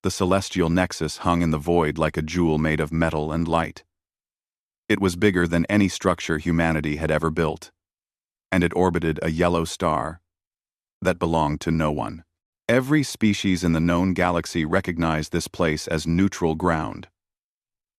The celestial nexus hung in the void like a jewel made of metal and light. It was bigger than any structure humanity had ever built, and it orbited a yellow star that belonged to no one. Every species in the known galaxy recognized this place as neutral ground.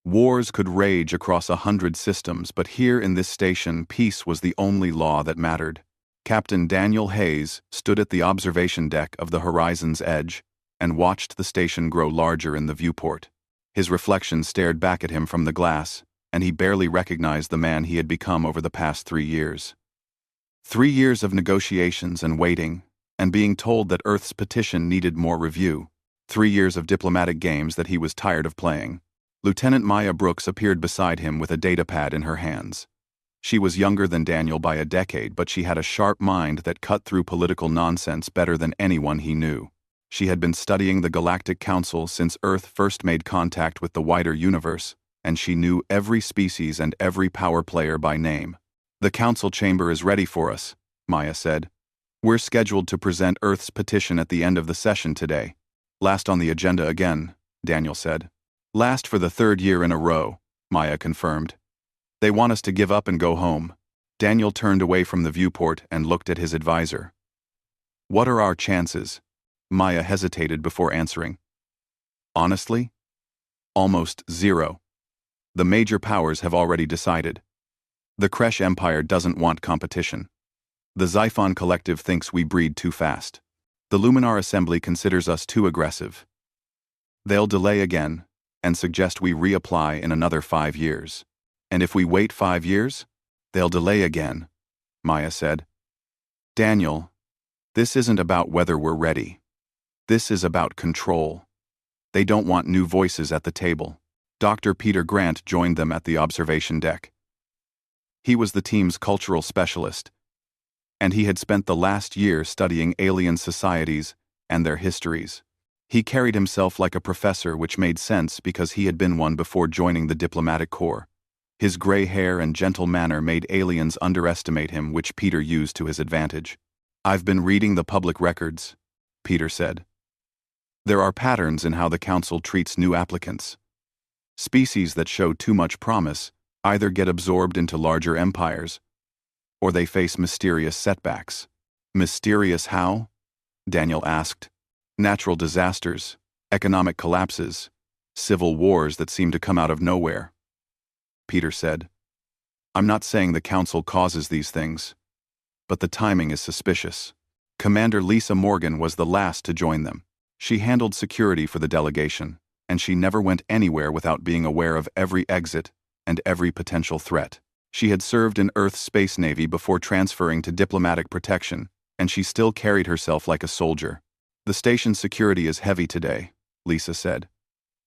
Wars could rage across 100 systems, but here in this station, peace was the only law that mattered. Captain Daniel Hayes stood at the observation deck of the Horizon's Edge and watched the station grow larger in the viewport. His reflection stared back at him from the glass, and he barely recognized the man he had become over the past 3 years. 3 years of negotiations and waiting, and being told that Earth's petition needed more review. 3 years of diplomatic games that he was tired of playing. Lieutenant Maya Brooks appeared beside him with a datapad in her hands. She was younger than Daniel by a decade, but she had a sharp mind that cut through political nonsense better than anyone he knew. She had been studying the Galactic Council since Earth first made contact with the wider universe, and she knew every species and every power player by name. "The council chamber is ready for us," Maya said. "We're scheduled to present Earth's petition at the end of the session today. Last on the agenda again," Daniel said. "Last for the 3rd year in a row," Maya confirmed. "They want us to give up and go home." Daniel turned away from the viewport and looked at his advisor. "What are our chances?" Maya hesitated before answering. "Honestly? Almost zero. The major powers have already decided. The Kresh Empire doesn't want competition. The Xiphon Collective thinks we breed too fast. The Luminar Assembly considers us too aggressive. They'll delay again and suggest we reapply in another 5 years. And if we wait 5 years, they'll delay again," Maya said. "Daniel, this isn't about whether we're ready. This is about control. They don't want new voices at the table." Dr. Peter Grant joined them at the observation deck. He was the team's cultural specialist, and he had spent the last year studying alien societies and their histories. He carried himself like a professor, which made sense because he had been one before joining the diplomatic corps. His gray hair and gentle manner made aliens underestimate him, which Peter used to his advantage. "I've been reading the public records," Peter said. "There are patterns in how the council treats new applicants. Species that show too much promise either get absorbed into larger empires, or they face mysterious setbacks." "Mysterious how?" Daniel asked. "Natural disasters, economic collapses, civil wars that seem to come out of nowhere." Peter said, "I'm not saying the council causes these things, but the timing is suspicious." Commander Lisa Morgan was the last to join them. She handled security for the delegation, and she never went anywhere without being aware of every exit and every potential threat. She had served in Earth's Space Navy before transferring to diplomatic protection, and she still carried herself like a soldier. "The station's security is heavy today," Lisa said.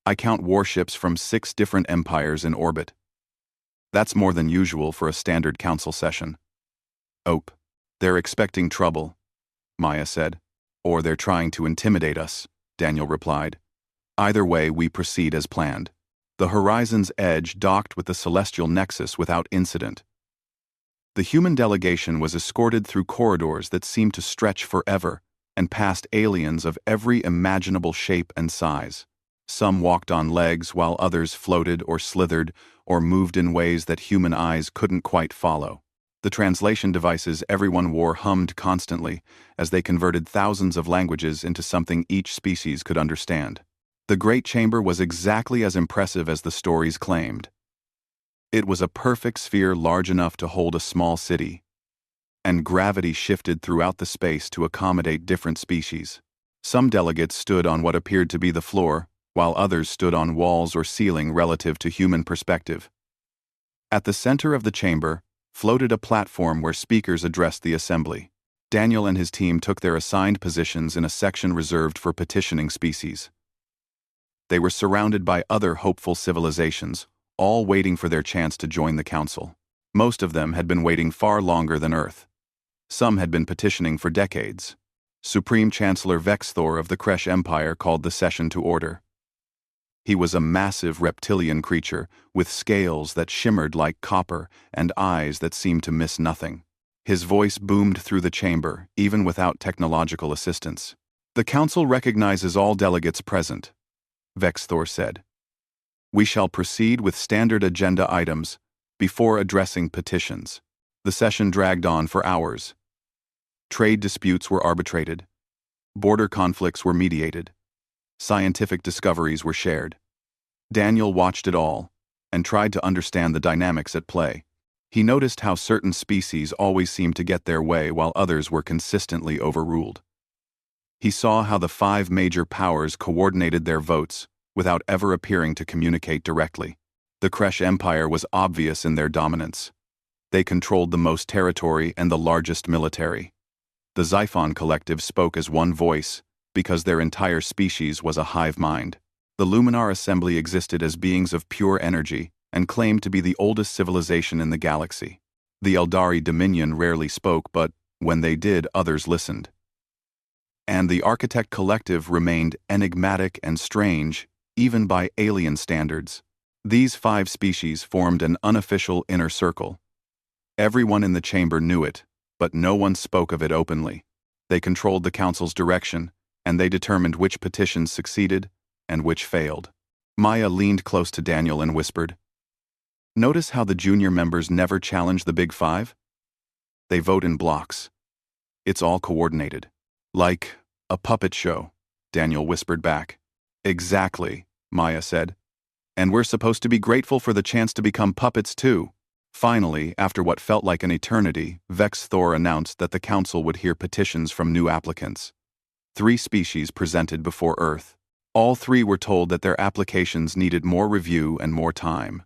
"I count warships from 6 different empires in orbit. That's more than usual for a standard council session." "Ope, they're expecting trouble," Maya said. "Or they're trying to intimidate us," Daniel replied. "Either way, we proceed as planned." The Horizon's Edge docked with the celestial nexus without incident. The human delegation was escorted through corridors that seemed to stretch forever and past aliens of every imaginable shape and size. Some walked on legs while others floated or slithered or moved in ways that human eyes couldn't quite follow. The translation devices everyone wore hummed constantly as they converted thousands of languages into something each species could understand. The Great Chamber was exactly as impressive as the stories claimed. It was a perfect sphere large enough to hold a small city, and gravity shifted throughout the space to accommodate different species. Some delegates stood on what appeared to be the floor, while others stood on walls or ceiling relative to human perspective. At the center of the chamber floated a platform where speakers addressed the assembly. Daniel and his team took their assigned positions in a section reserved for petitioning species. They were surrounded by other hopeful civilizations, all waiting for their chance to join the council. Most of them had been waiting far longer than Earth. Some had been petitioning for decades. Supreme Chancellor Vexthor of the Kresh Empire called the session to order. He was a massive reptilian creature with scales that shimmered like copper and eyes that seemed to miss nothing. His voice boomed through the chamber, even without technological assistance. "The council recognizes all delegates present. Vexthor said. We shall proceed with standard agenda items before addressing petitions. The session dragged on for hours. Trade disputes were arbitrated. Border conflicts were mediated. Scientific discoveries were shared. Daniel watched it all and tried to understand the dynamics at play. He noticed how certain species always seemed to get their way while others were consistently overruled. He saw how the 5 major powers coordinated their votes without ever appearing to communicate directly. The Kresh Empire was obvious in their dominance. They controlled the most territory and the largest military. The Xiphon Collective spoke as one voice because their entire species was a hive mind. The Luminar Assembly existed as beings of pure energy and claimed to be the oldest civilization in the galaxy. The Eldari Dominion rarely spoke, but when they did, others listened. And the Architect Collective remained enigmatic and strange, even by alien standards. These 5 species formed an unofficial inner circle. Everyone in the chamber knew it, but no one spoke of it openly. They controlled the council's direction, and they determined which petitions succeeded and which failed. Maya leaned close to Daniel and whispered, "Notice how the junior members never challenge the Big 5? They vote in blocks. It's all coordinated. Like a puppet show," Daniel whispered back. "Exactly," Maya said. "And we're supposed to be grateful for the chance to become puppets too." Finally, after what felt like an eternity, Vexthor announced that the council would hear petitions from new applicants. 3 species presented before Earth. All 3 were told that their applications needed more review and more time.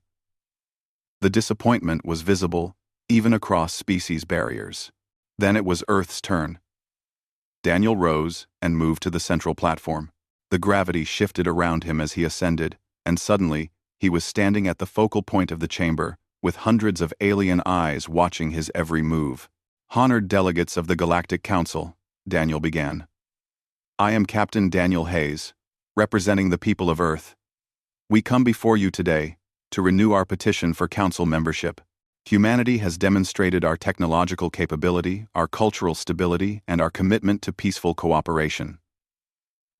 The disappointment was visible, even across species barriers. Then it was Earth's turn. Daniel rose and moved to the central platform. The gravity shifted around him as he ascended, and suddenly, he was standing at the focal point of the chamber, with hundreds of alien eyes watching his every move. "Honored delegates of the Galactic Council," Daniel began. "I am Captain Daniel Hayes, representing the people of Earth. We come before you today to renew our petition for council membership. Humanity has demonstrated our technological capability, our cultural stability, and our commitment to peaceful cooperation.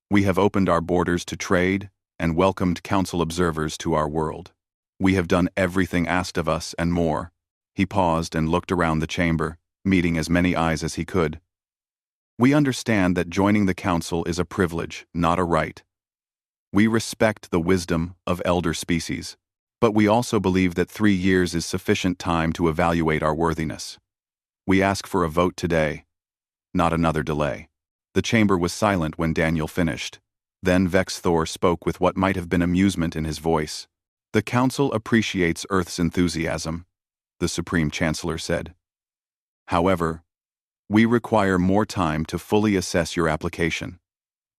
We have opened our borders to trade and welcomed council observers to our world. We have done everything asked of us and more." He paused and looked around the chamber, meeting as many eyes as he could. "We understand that joining the council is a privilege, not a right. We respect the wisdom of elder species, but we also believe that 3 years is sufficient time to evaluate our worthiness. We ask for a vote today, not another delay." The chamber was silent when Daniel finished. Then Vexthor spoke with what might have been amusement in his voice. "The Council appreciates Earth's enthusiasm," the Supreme Chancellor said. "However, we require more time to fully assess your application.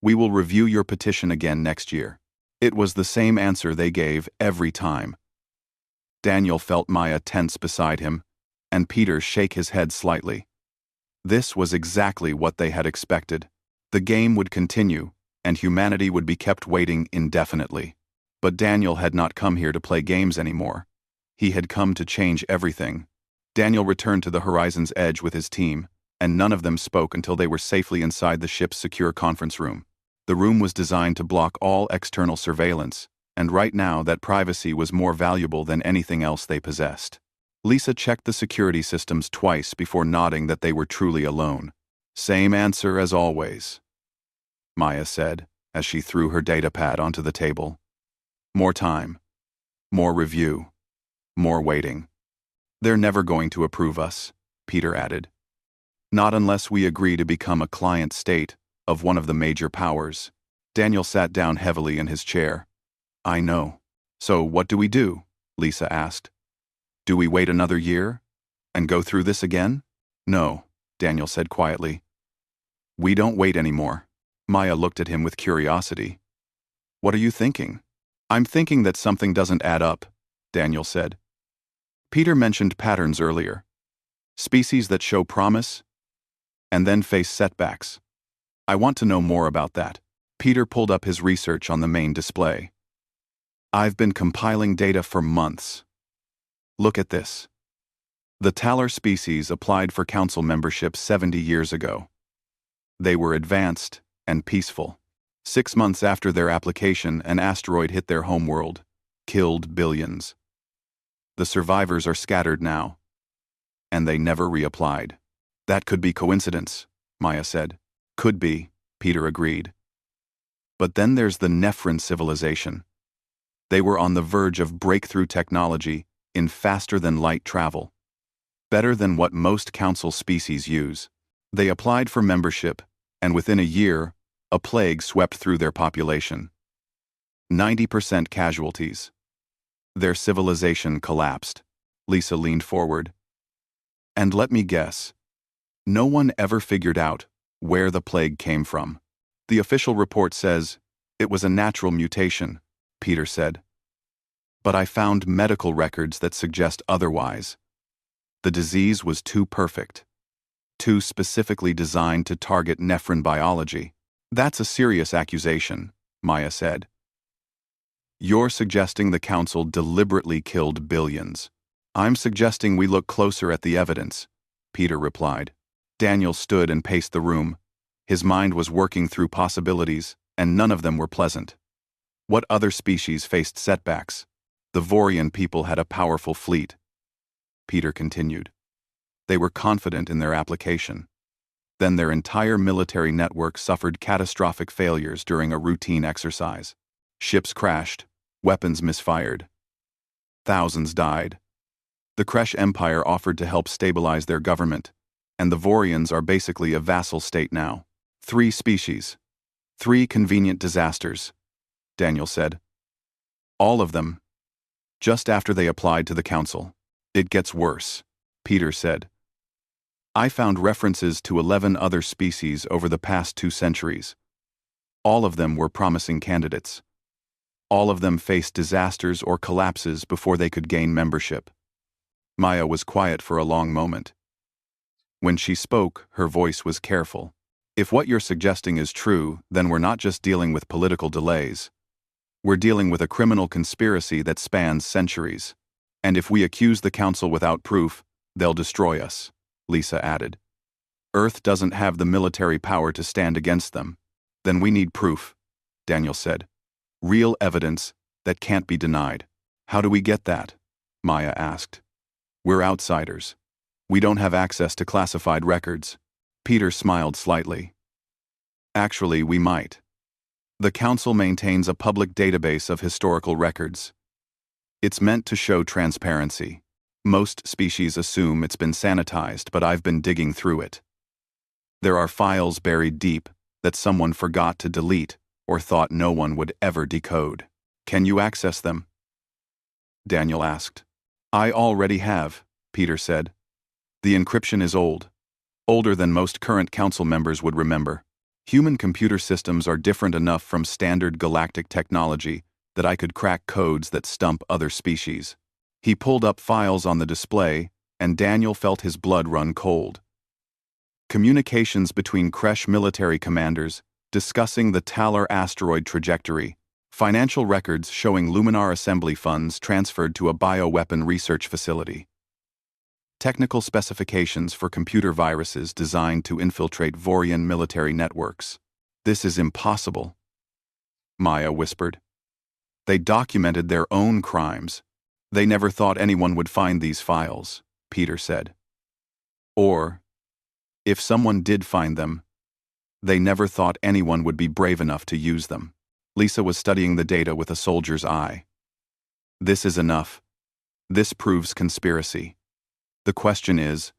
We will review your petition again next year." It was the same answer they gave every time. Daniel felt Maya tense beside him, and Peter shake his head slightly. This was exactly what they had expected. The game would continue, and humanity would be kept waiting indefinitely. But Daniel had not come here to play games anymore. He had come to change everything. Daniel returned to the horizon's edge with his team, and none of them spoke until they were safely inside the ship's secure conference room. The room was designed to block all external surveillance, and right now that privacy was more valuable than anything else they possessed. Lisa checked the security systems twice before nodding that they were truly alone. "Same answer as always," Maya said, as she threw her datapad onto the table. "More time. More review. More waiting. They're never going to approve us," Peter added. "Not unless we agree to become a client state of one of the major powers." Daniel sat down heavily in his chair. "I know. So what do we do?" Lisa asked. "Do we wait another year and go through this again?" "No," Daniel said quietly. "We don't wait anymore." Maya looked at him with curiosity. "What are you thinking?" "I'm thinking that something doesn't add up," Daniel said. "Peter mentioned patterns earlier. Species that show promise and then face setbacks. I want to know more about that." Peter pulled up his research on the main display. "I've been compiling data for months. Look at this. The Talar species applied for council membership 70 years ago. They were advanced and peaceful. 6 months after their application, an asteroid hit their homeworld, killed billions. The survivors are scattered now, and they never reapplied. That could be coincidence, Maya said. Could be, Peter agreed. But then there's the Nephrin civilization. They were on the verge of breakthrough technology in faster-than-light travel. Better than what most council species use. They applied for membership, and within a year, a plague swept through their population. 90% casualties. Their civilization collapsed. Lisa leaned forward. And let me guess. No one ever figured out where the plague came from. The official report says it was a natural mutation, Peter said. But I found medical records that suggest otherwise. The disease was too perfect, too specifically designed to target nephrin biology. That's a serious accusation, Maya said. You're suggesting the council deliberately killed billions. I'm suggesting we look closer at the evidence, Peter replied. Daniel stood and paced the room. His mind was working through possibilities, and none of them were pleasant. What other species faced setbacks? The Vorian people had a powerful fleet. Peter continued. They were confident in their application. Then their entire military network suffered catastrophic failures during a routine exercise. Ships crashed, weapons misfired. Thousands died. The Kresh Empire offered to help stabilize their government, and the Vorians are basically a vassal state now. 3 species. 3 convenient disasters, Daniel said. All of them. Just after they applied to the council. It gets worse, Peter said. I found references to 11 other species over the past 2 centuries. All of them were promising candidates. All of them faced disasters or collapses before they could gain membership. Maya was quiet for a long moment. When she spoke, her voice was careful. If what you're suggesting is true, then we're not just dealing with political delays. We're dealing with a criminal conspiracy that spans centuries. And if we accuse the council without proof, they'll destroy us, Lisa added. Earth doesn't have the military power to stand against them. Then we need proof, Daniel said. Real evidence that can't be denied. How do we get that? Maya asked. We're outsiders. We don't have access to classified records. Peter smiled slightly. Actually, we might. The council maintains a public database of historical records. It's meant to show transparency. Most species assume it's been sanitized, but I've been digging through it. There are files buried deep that someone forgot to delete or thought no one would ever decode. Can you access them? Daniel asked. I already have, Peter said. The encryption is old. Older than most current council members would remember. Human computer systems are different enough from standard galactic technology that I could crack codes that stump other species. He pulled up files on the display, and Daniel felt his blood run cold. Communications between Kresh military commanders discussing the Talar asteroid trajectory, financial records showing Luminar assembly funds transferred to a bioweapon research facility. Technical specifications for computer viruses designed to infiltrate Vorian military networks. This is impossible, Maya whispered. They documented their own crimes. They never thought anyone would find these files, Peter said. Or, if someone did find them, they never thought anyone would be brave enough to use them. Lisa was studying the data with a soldier's eye. This is enough. This proves conspiracy. The question is,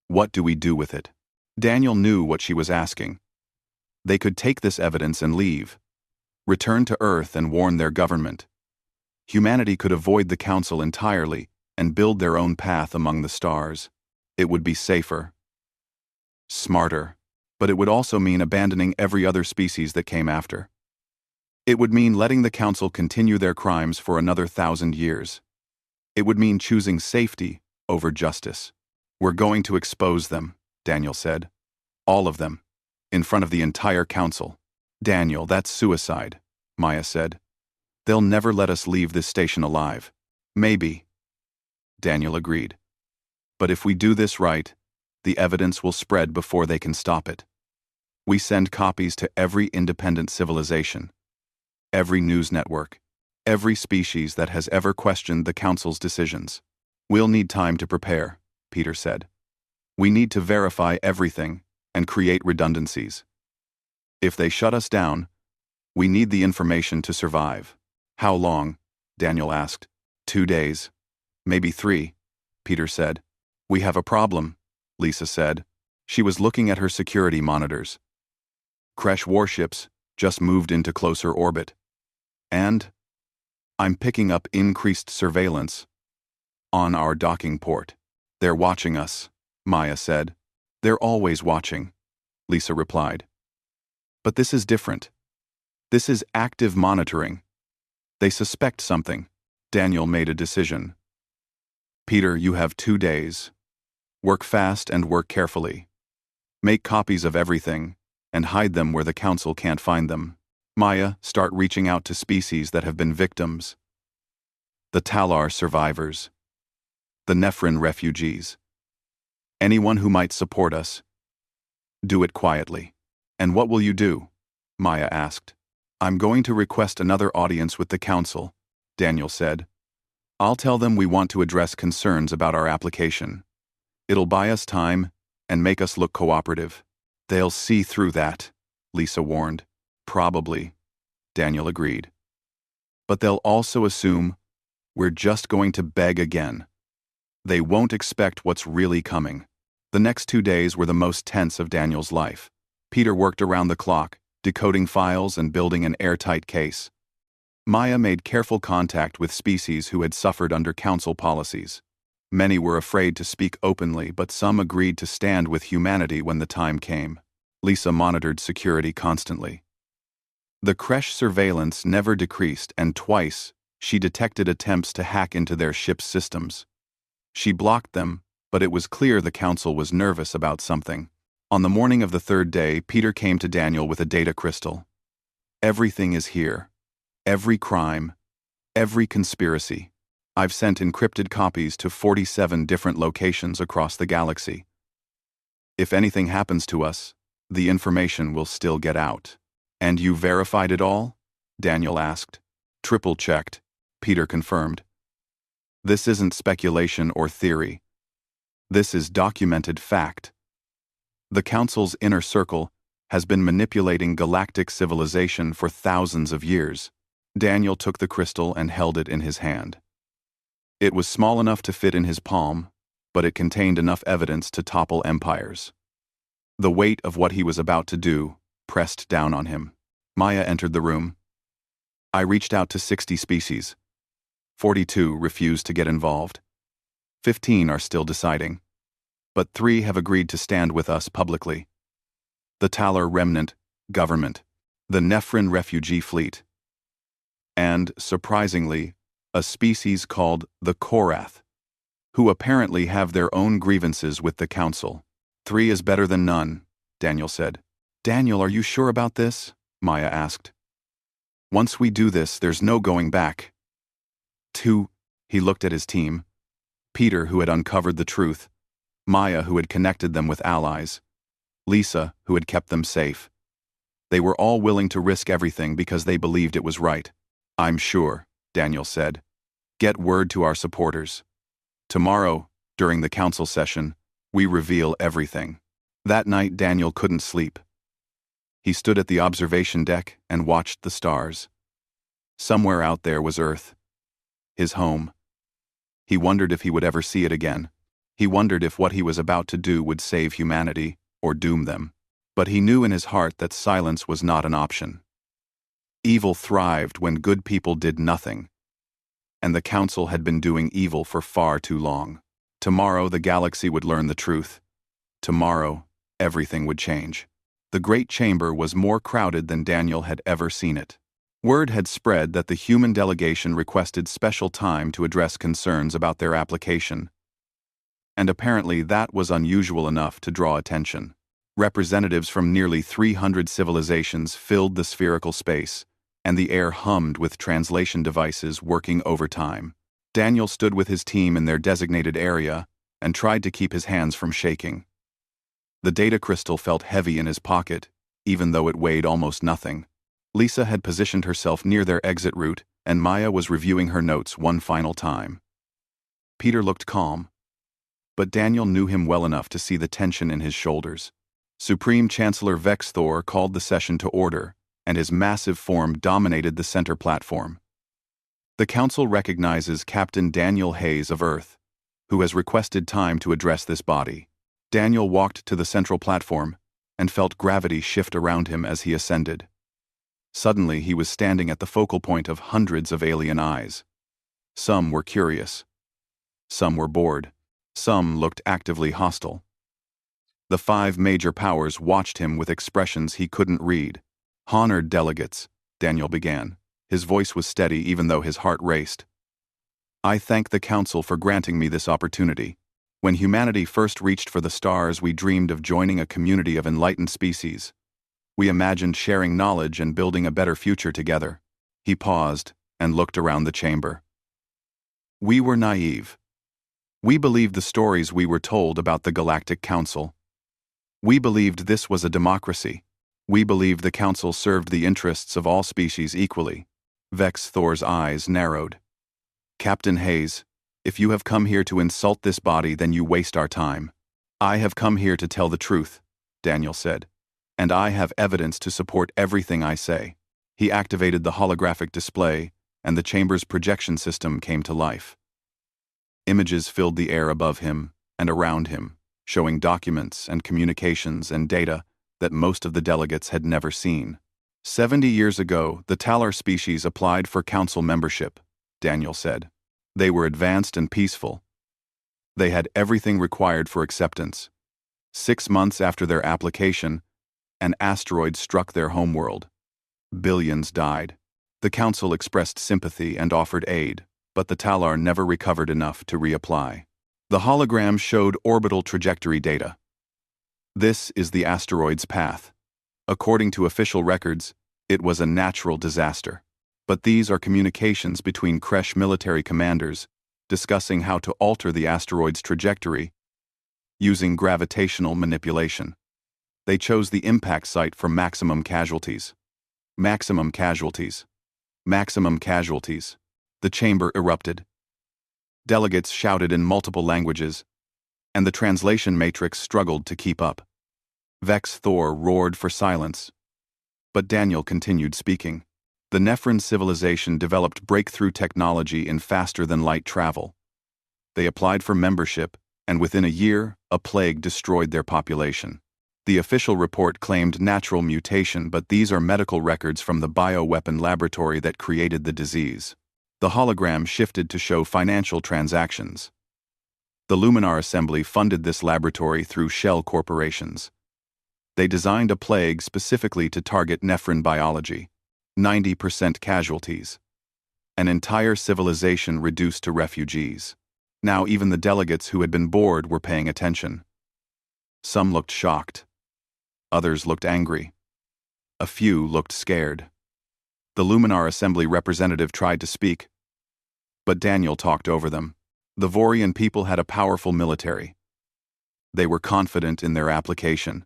what do we do with it? Daniel knew what she was asking. They could take this evidence and leave. Return to Earth and warn their government. Humanity could avoid the council entirely and build their own path among the stars. It would be safer. Smarter. But it would also mean abandoning every other species that came after. It would mean letting the council continue their crimes for another 1,000 years. It would mean choosing safety over justice. We're going to expose them, Daniel said. All of them. In front of the entire council. Daniel, that's suicide, Maya said. They'll never let us leave this station alive. Maybe. Daniel agreed. But if we do this right, the evidence will spread before they can stop it. We send copies to every independent civilization, every news network, every species that has ever questioned the Council's decisions. We'll need time to prepare, Peter said. We need to verify everything and create redundancies. If they shut us down, we need the information to survive. How long? Daniel asked. 2 days. Maybe 3, Peter said. We have a problem, Lisa said. She was looking at her security monitors. Kresh warships just moved into closer orbit. And I'm picking up increased surveillance on our docking port. They're watching us, Maya said. They're always watching, Lisa replied. But this is different. This is active monitoring. They suspect something. Daniel made a decision. Peter, you have 2 days. Work fast and work carefully. Make copies of everything and hide them where the Council can't find them. Maya, start reaching out to species that have been victims. The Talar survivors. The Nephrin refugees. Anyone who might support us. Do it quietly. And what will you do? Maya asked. I'm going to request another audience with the Council, Daniel said. I'll tell them we want to address concerns about our application. It'll buy us time and make us look cooperative. They'll see through that, Lisa warned. Probably, Daniel agreed. But they'll also assume we're just going to beg again. They won't expect what's really coming. The next 2 days were the most tense of Daniel's life. Peter worked around the clock, decoding files and building an airtight case. Maya made careful contact with species who had suffered under Council policies. Many were afraid to speak openly, but some agreed to stand with humanity when the time came. Lisa monitored security constantly. The Kresh surveillance never decreased, and twice she detected attempts to hack into their ship's systems. She blocked them, but it was clear the Council was nervous about something. On the morning of the 3rd day, Peter came to Daniel with a data crystal. Everything is here. Every crime. Every conspiracy. I've sent encrypted copies to 47 different locations across the galaxy. If anything happens to us, the information will still get out. And you verified it all? Daniel asked. Triple-checked, Peter confirmed. This isn't speculation or theory. This is documented fact. The Council's inner circle has been manipulating galactic civilization for thousands of years. Daniel took the crystal and held it in his hand. It was small enough to fit in his palm, but it contained enough evidence to topple empires. The weight of what he was about to do pressed down on him. Maya entered the room. I reached out to 60 species. 42 refused to get involved. 15 are still deciding. But 3 have agreed to stand with us publicly. The Talar Remnant Government, the Nephrin Refugee Fleet, and, surprisingly, a species called the Korath, who apparently have their own grievances with the Council. 3 is better than none, Daniel said. Daniel, are you sure about this? Maya asked. Once we do this, there's no going back. 2, he looked at his team. Peter, who had uncovered the truth. Maya, who had connected them with allies. Lisa, who had kept them safe. They were all willing to risk everything because they believed it was right. I'm sure, Daniel said. Get word to our supporters. Tomorrow, during the Council session, we reveal everything. That night, Daniel couldn't sleep. He stood at the observation deck and watched the stars. Somewhere out there was Earth. His home. He wondered if he would ever see it again. He wondered if what he was about to do would save humanity or doom them. But he knew in his heart that silence was not an option. Evil thrived when good people did nothing. And the Council had been doing evil for far too long. Tomorrow the galaxy would learn the truth. Tomorrow, everything would change. The Great Chamber was more crowded than Daniel had ever seen it. Word had spread that the human delegation requested special time to address concerns about their application. And apparently that was unusual enough to draw attention. Representatives from nearly 300 civilizations filled the spherical space, and the air hummed with translation devices working overtime. Daniel stood with his team in their designated area and tried to keep his hands from shaking. The data crystal felt heavy in his pocket, even though it weighed almost nothing. Lisa had positioned herself near their exit route, and Maya was reviewing her notes one final time. Peter looked calm, but Daniel knew him well enough to see the tension in his shoulders. Supreme Chancellor Vex Thor called the session to order, and his massive form dominated the center platform. The Council recognizes Captain Daniel Hayes of Earth, who has requested time to address this body. Daniel walked to the central platform and felt gravity shift around him as he ascended. Suddenly, he was standing at the focal point of hundreds of alien eyes. Some were curious. Some were bored. Some looked actively hostile. The 5 major powers watched him with expressions he couldn't read. "Honored delegates," Daniel began. His voice was steady even though his heart raced. "I thank the Council for granting me this opportunity. When humanity first reached for the stars, we dreamed of joining a community of enlightened species. We imagined sharing knowledge and building a better future together." He paused and looked around the chamber. "We were naive. We believed the stories we were told about the Galactic Council. We believed this was a democracy. We believed the Council served the interests of all species equally." Vex Thor's eyes narrowed. "Captain Hayes, if you have come here to insult this body, then you waste our time." "I have come here to tell the truth," Daniel said. "And I have evidence to support everything I say." He activated the holographic display, and the chamber's projection system came to life. Images filled the air above him and around him, showing documents and communications and data that most of the delegates had never seen. 70 years ago, the Talar species applied for council membership, Daniel said. They were advanced and peaceful. They had everything required for acceptance. 6 months after their application, an asteroid struck their homeworld. Billions died. The council expressed sympathy and offered aid, but the Talar never recovered enough to reapply. The hologram showed orbital trajectory data. This is the asteroid's path. According to official records, it was a natural disaster. But these are communications between Kresh military commanders discussing how to alter the asteroid's trajectory using gravitational manipulation. They chose the impact site for maximum casualties. Maximum casualties. Maximum casualties. The chamber erupted. Delegates shouted in multiple languages, and the translation matrix struggled to keep up. Vex Thor roared for silence. But Daniel continued speaking. The Nephrin civilization developed breakthrough technology in faster-than-light travel. They applied for membership, and within a year, a plague destroyed their population. The official report claimed natural mutation, but these are medical records from the bioweapon laboratory that created the disease. The hologram shifted to show financial transactions. The Luminar Assembly funded this laboratory through shell corporations. They designed a plague specifically to target Nephrin biology. 90% casualties. An entire civilization reduced to refugees. Now even the delegates who had been bored were paying attention. Some looked shocked. Others looked angry. A few looked scared. The Luminar Assembly representative tried to speak, but Daniel talked over them. The Vorian people had a powerful military. They were confident in their application.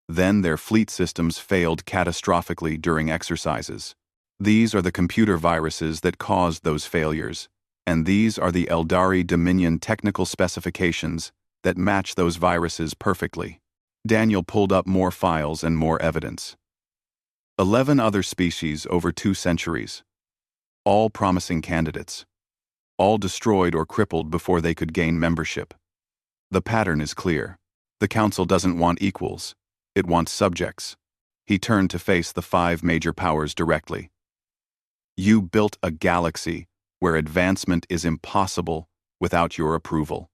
Then their fleet systems failed catastrophically during exercises. These are the computer viruses that caused those failures, and these are the Eldari Dominion technical specifications that match those viruses perfectly. Daniel pulled up more files and more evidence. 11 other species over 2 centuries. All promising candidates. All destroyed or crippled before they could gain membership. The pattern is clear. The Council doesn't want equals. It wants subjects. He turned to face the 5 major powers directly. You built a galaxy where advancement is impossible without your approval.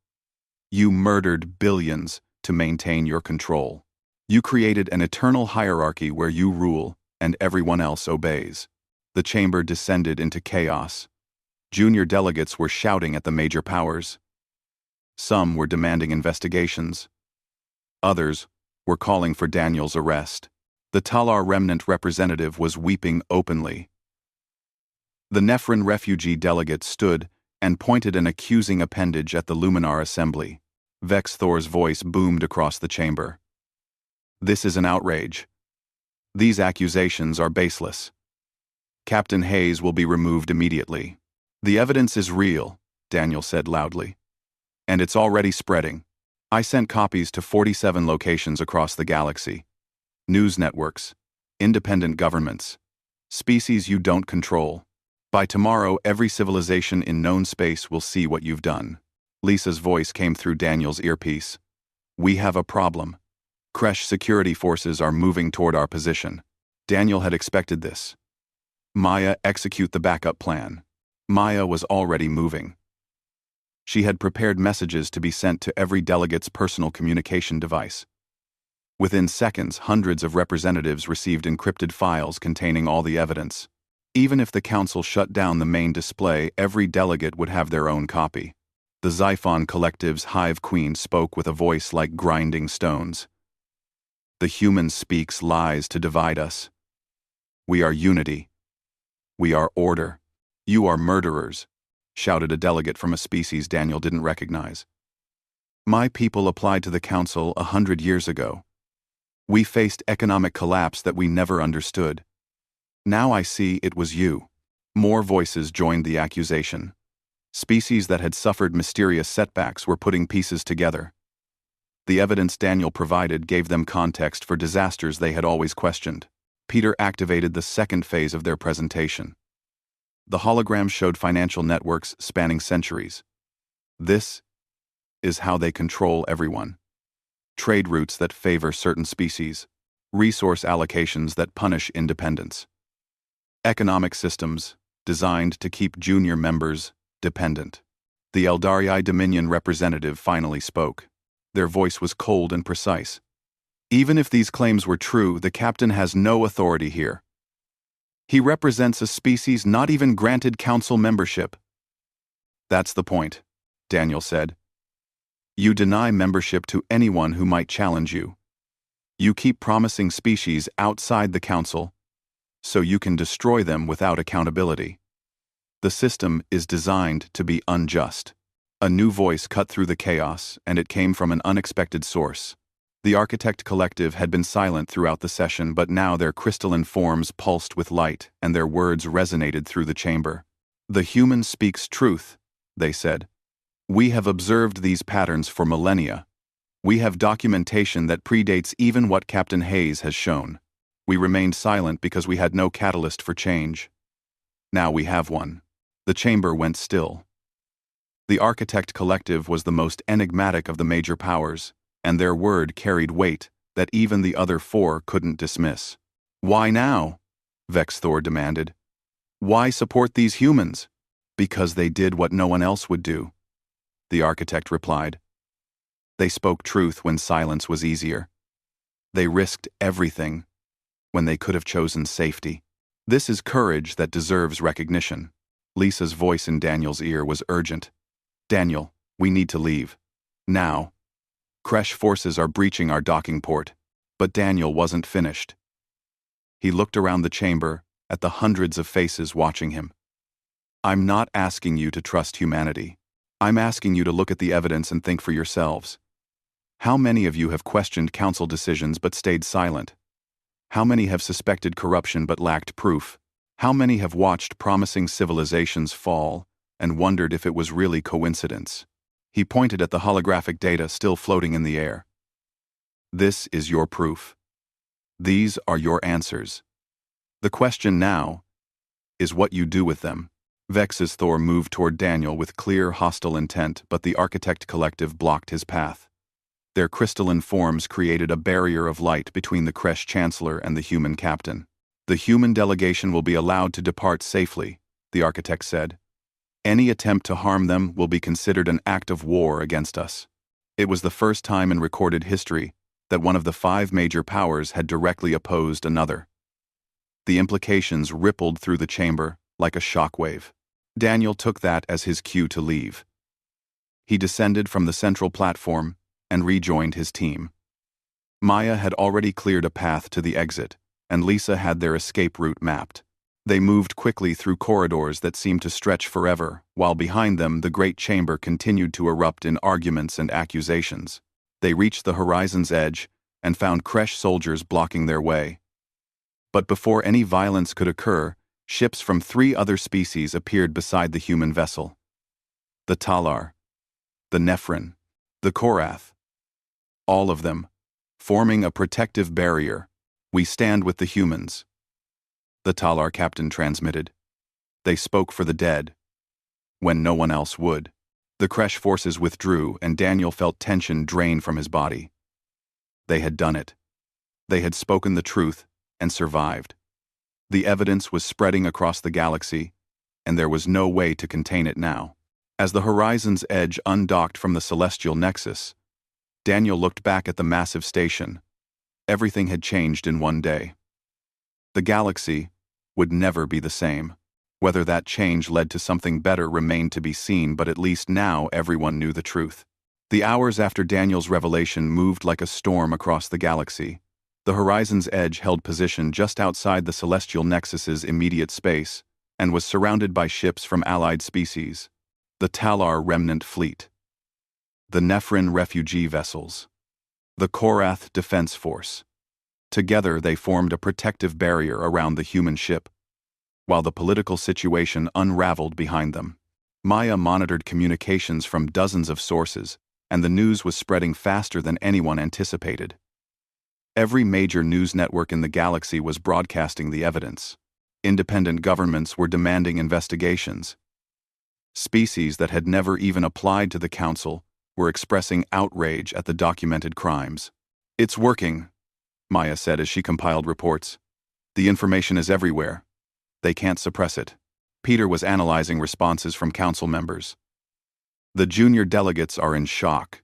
You murdered billions to maintain your control. You created an eternal hierarchy where you rule and everyone else obeys. The chamber descended into chaos. Junior delegates were shouting at the major powers. Some were demanding investigations. Others were calling for Daniel's arrest. The Talar remnant representative was weeping openly. The Nephrin refugee delegate stood and pointed an accusing appendage at the Luminar Assembly. Vex Thor's voice boomed across the chamber. This is an outrage. These accusations are baseless. Captain Hayes will be removed immediately. The evidence is real, Daniel said loudly. And it's already spreading. I sent copies to 47 locations across the galaxy. News networks, independent governments, species you don't control. By tomorrow, every civilization in known space will see what you've done. Lisa's voice came through Daniel's earpiece. We have a problem. Kresh security forces are moving toward our position. Daniel had expected this. Maya, execute the backup plan. Maya was already moving. She had prepared messages to be sent to every delegate's personal communication device. Within seconds, hundreds of representatives received encrypted files containing all the evidence. Even if the council shut down the main display, every delegate would have their own copy. The Xiphon Collective's Hive Queen spoke with a voice like grinding stones. The human speaks lies to divide us. We are unity. We are order. You are murderers, shouted a delegate from a species Daniel didn't recognize. My people applied to the council 100 years ago. We faced economic collapse that we never understood. Now I see it was you. More voices joined the accusation. Species that had suffered mysterious setbacks were putting pieces together. The evidence Daniel provided gave them context for disasters they had always questioned. Peter activated the second phase of their presentation. The hologram showed financial networks spanning centuries. This is how they control everyone. Trade routes that favor certain species, resource allocations that punish independence. Economic systems designed to keep junior members dependent. The Eldarii Dominion representative finally spoke. Their voice was cold and precise. Even if these claims were true, the captain has no authority here. He represents a species not even granted council membership. That's the point, Daniel said. You deny membership to anyone who might challenge you. You keep promising species outside the council, so you can destroy them without accountability. The system is designed to be unjust. A new voice cut through the chaos, and it came from an unexpected source. The Architect Collective had been silent throughout the session, but now their crystalline forms pulsed with light, and their words resonated through the chamber. The human speaks truth, they said. We have observed these patterns for millennia. We have documentation that predates even what Captain Hayes has shown. We remained silent because we had no catalyst for change. Now we have one. The chamber went still. The Architect Collective was the most enigmatic of the major powers, and their word carried weight that even the other four couldn't dismiss. Why now? Vexthor demanded. Why support these humans? Because they did what no one else would do, the architect replied. They spoke truth when silence was easier. They risked everything when they could have chosen safety. This is courage that deserves recognition. Lisa's voice in Daniel's ear was urgent. Daniel, we need to leave. Now. Kresh forces are breaching our docking port. But Daniel wasn't finished. He looked around the chamber, at the hundreds of faces watching him. I'm not asking you to trust humanity. I'm asking you to look at the evidence and think for yourselves. How many of you have questioned council decisions but stayed silent? How many have suspected corruption but lacked proof? How many have watched promising civilizations fall and wondered if it was really coincidence? He pointed at the holographic data still floating in the air. This is your proof. These are your answers. The question now is what you do with them. Vex's Thor moved toward Daniel with clear, hostile intent, but the Architect Collective blocked his path. Their crystalline forms created a barrier of light between the Kresh Chancellor and the human captain. The human delegation will be allowed to depart safely, the architect said. Any attempt to harm them will be considered an act of war against us. It was the first time in recorded history that one of the 5 major powers had directly opposed another. The implications rippled through the chamber like a shockwave. Daniel took that as his cue to leave. He descended from the central platform and rejoined his team. Maya had already cleared a path to the exit, and Lisa had their escape route mapped. They moved quickly through corridors that seemed to stretch forever, while behind them the great chamber continued to erupt in arguments and accusations. They reached the horizon's edge and found Kresh soldiers blocking their way. But before any violence could occur, ships from 3 other species appeared beside the human vessel. The Talar, the Nephrin, the Korath. All of them, forming a protective barrier. "We stand with the humans," the Talar captain transmitted. They spoke for the dead, when no one else would. The Kresh forces withdrew, and Daniel felt tension drain from his body. They had done it. They had spoken the truth and survived. The evidence was spreading across the galaxy, and there was no way to contain it now. As the horizon's edge undocked from the celestial nexus, Daniel looked back at the massive station. Everything had changed in one day. The galaxy would never be the same. Whether that change led to something better remained to be seen, but at least now everyone knew the truth. The hours after Daniel's revelation moved like a storm across the galaxy. The horizon's edge held position just outside the celestial nexus's immediate space and was surrounded by ships from allied species, the Talar remnant fleet, the Nephrin refugee vessels, the Korath defense force. Together they formed a protective barrier around the human ship, while the political situation unraveled behind them. Maya monitored communications from dozens of sources, and the news was spreading faster than anyone anticipated. Every major news network in the galaxy was broadcasting the evidence. Independent governments were demanding investigations. Species that had never even applied to the Council were expressing outrage at the documented crimes. "It's working," Maya said as she compiled reports. "The information is everywhere. They can't suppress it." Peter was analyzing responses from council members. The junior delegates are in shock.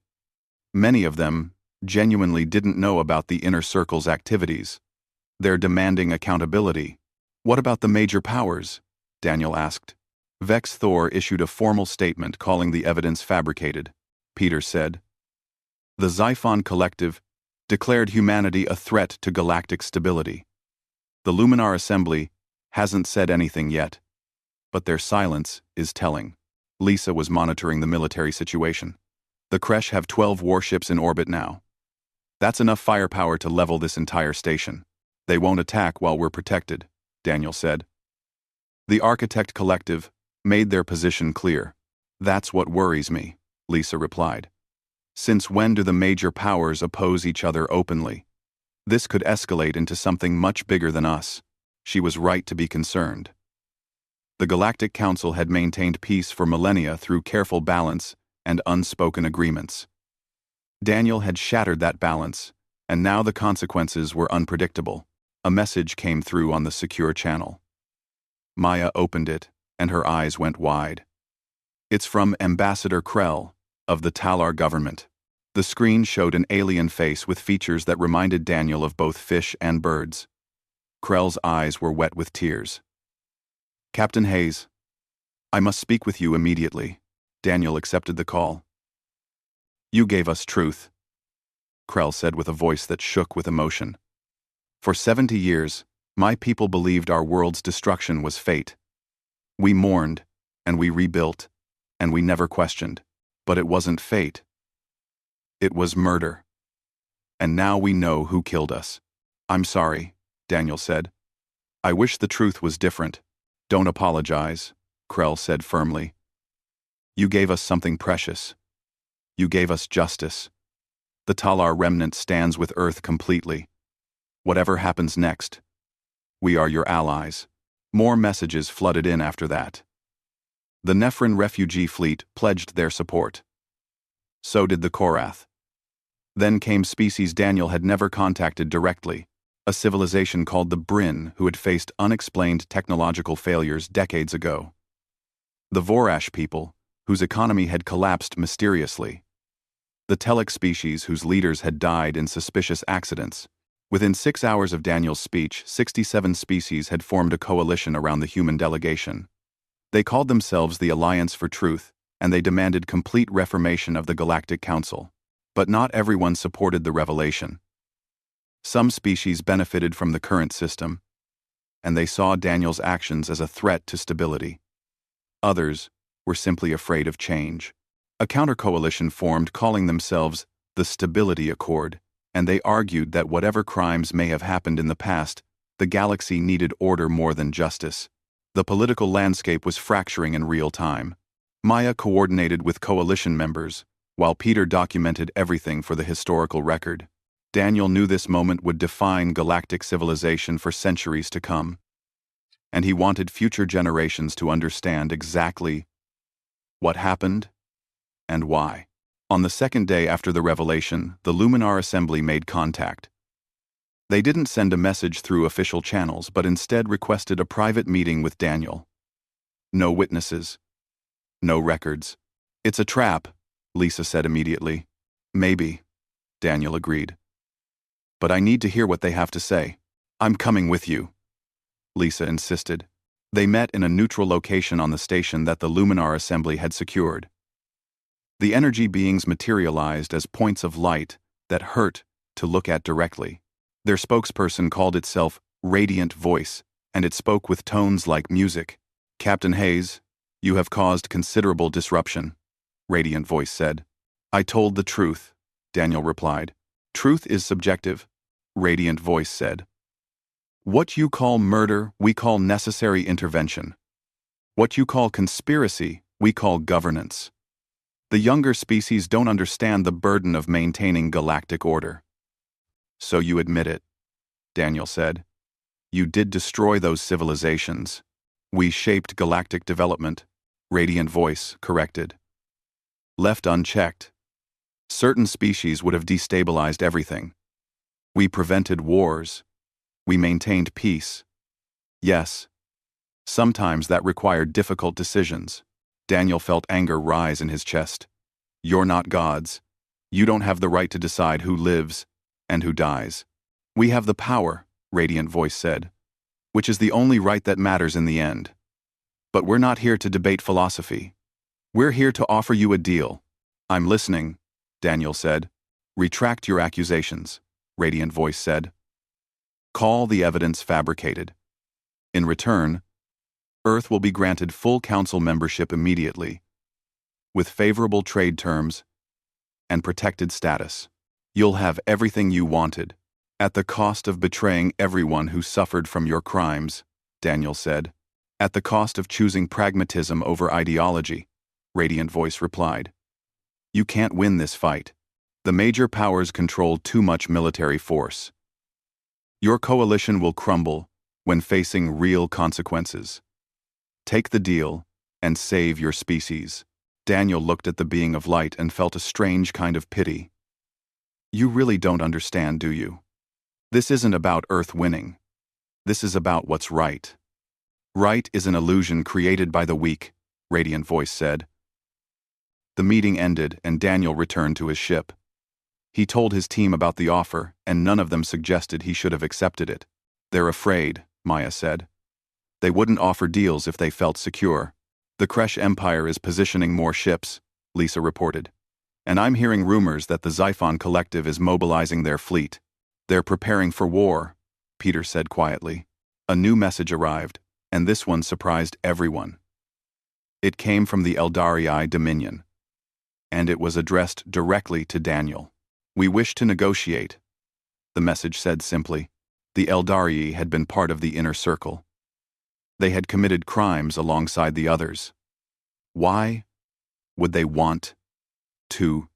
Many of them genuinely didn't know about the inner circle's activities. They're demanding accountability. "What about the major powers?" Daniel asked. Vex Thor issued a formal statement calling the evidence fabricated. Peter said, "The Xiphon Collective declared humanity a threat to galactic stability. The Luminar Assembly hasn't said anything yet, but their silence is telling." Lisa was monitoring the military situation. "The Kresh have 12 warships in orbit now. That's enough firepower to level this entire station. They won't attack while we're protected," Daniel said. The Architect Collective made their position clear. "That's what worries me," Lisa replied. "Since when do the major powers oppose each other openly? This could escalate into something much bigger than us." She was right to be concerned. The Galactic Council had maintained peace for millennia through careful balance and unspoken agreements. Daniel had shattered that balance, and now the consequences were unpredictable. A message came through on the secure channel. Maya opened it, and her eyes went wide. "It's from Ambassador Krell of the Talar government." The screen showed an alien face with features that reminded Daniel of both fish and birds. Krell's eyes were wet with tears. "Captain Hayes, I must speak with you immediately." Daniel accepted the call. "You gave us truth," Krell said with a voice that shook with emotion. "For 70 years, my people believed our world's destruction was fate. We mourned, and we rebuilt, and we never questioned. But it wasn't fate. It was murder. And now we know who killed us." "I'm sorry," Daniel said. "I wish the truth was different." "Don't apologize," Krell said firmly. "You gave us something precious. You gave us justice. The Talar remnant stands with Earth completely. Whatever happens next, we are your allies." More messages flooded in after that. The Nephrin refugee fleet pledged their support. So did the Korath. Then came species Daniel had never contacted directly, a civilization called the Bryn who had faced unexplained technological failures decades ago. The Vorash people, whose economy had collapsed mysteriously. The Telek species whose leaders had died in suspicious accidents. Within 6 hours of Daniel's speech, 67 species had formed a coalition around the human delegation. They called themselves the Alliance for Truth, and they demanded complete reformation of the Galactic Council. But not everyone supported the revelation. Some species benefited from the current system, and they saw Daniel's actions as a threat to stability. Others were simply afraid of change. A counter-coalition formed calling themselves the Stability Accord, and they argued that whatever crimes may have happened in the past The galaxy needed order more than justice. The political landscape was fracturing in real time. Maya coordinated with coalition members, while Peter documented everything for the historical record. Daniel knew this moment would define galactic civilization for centuries to come. And he wanted future generations to understand exactly what happened and why. On the second day after the revelation, the Luminar Assembly made contact. They didn't send a message through official channels, but instead requested a private meeting with Daniel. No witnesses. No records. It's a trap, Lisa said immediately. Maybe, Daniel agreed. But I need to hear what they have to say. I'm coming with you, Lisa insisted. They met in a neutral location on the station that the Luminar Assembly had secured. The energy beings materialized as points of light that hurt to look at directly. Their spokesperson called itself Radiant Voice, and it spoke with tones like music. Captain Hayes, you have caused considerable disruption, Radiant Voice said. I told the truth, Daniel replied. Truth is subjective, Radiant Voice said. What you call murder, we call necessary intervention. What you call conspiracy, we call governance. The younger species don't understand the burden of maintaining galactic order. So you admit it, Daniel said. You did destroy those civilizations. We shaped galactic development, Radiant Voice corrected. Left unchecked, certain species would have destabilized everything. We prevented wars. We maintained peace. Yes, sometimes that required difficult decisions. Daniel felt anger rise in his chest. You're not gods. You don't have the right to decide who lives and who dies. We have the power, Radiant Voice said, which is the only right that matters in the end. But we're not here to debate philosophy. We're here to offer you a deal. I'm listening, Daniel said. Retract your accusations, Radiant Voice said. Call the evidence fabricated. In return, Earth will be granted full council membership immediately, with favorable trade terms and protected status. You'll have everything you wanted, at the cost of betraying everyone who suffered from your crimes, Daniel said. At the cost of choosing pragmatism over ideology, Radiant Voice replied. You can't win this fight. The major powers control too much military force. Your coalition will crumble when facing real consequences. Take the deal and save your species. Daniel looked at the being of light and felt a strange kind of pity. You really don't understand, do you? This isn't about Earth winning. This is about what's right. Right is an illusion created by the weak, Radiant Voice said. The meeting ended and Daniel returned to his ship. He told his team about the offer, and none of them suggested he should have accepted it. They're afraid, Maya said. They wouldn't offer deals if they felt secure. The Kresh Empire is positioning more ships, Lisa reported. And I'm hearing rumors that the Xiphon Collective is mobilizing their fleet. They're preparing for war, Peter said quietly. A new message arrived, and this one surprised everyone. It came from the Eldarii Dominion, and it was addressed directly to Daniel. We wish to negotiate, the message said simply. The Eldarii had been part of the inner circle. They had committed crimes alongside the others. Why would they want to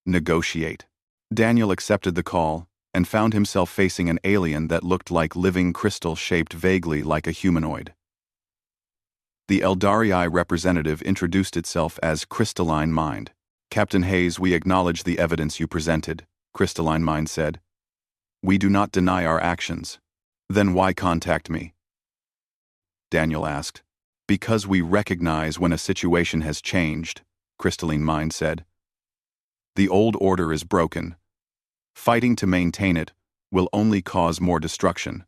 negotiate? Daniel accepted the call and found himself facing an alien that looked like living crystal shaped vaguely like a humanoid. The Eldarii representative introduced itself as Crystalline Mind. Captain Hayes, we acknowledge the evidence you presented, Crystalline Mind said. We do not deny our actions. Then why contact me? Daniel asked. Because we recognize when a situation has changed, Crystalline Mind said. The old order is broken. Fighting to maintain it will only cause more destruction.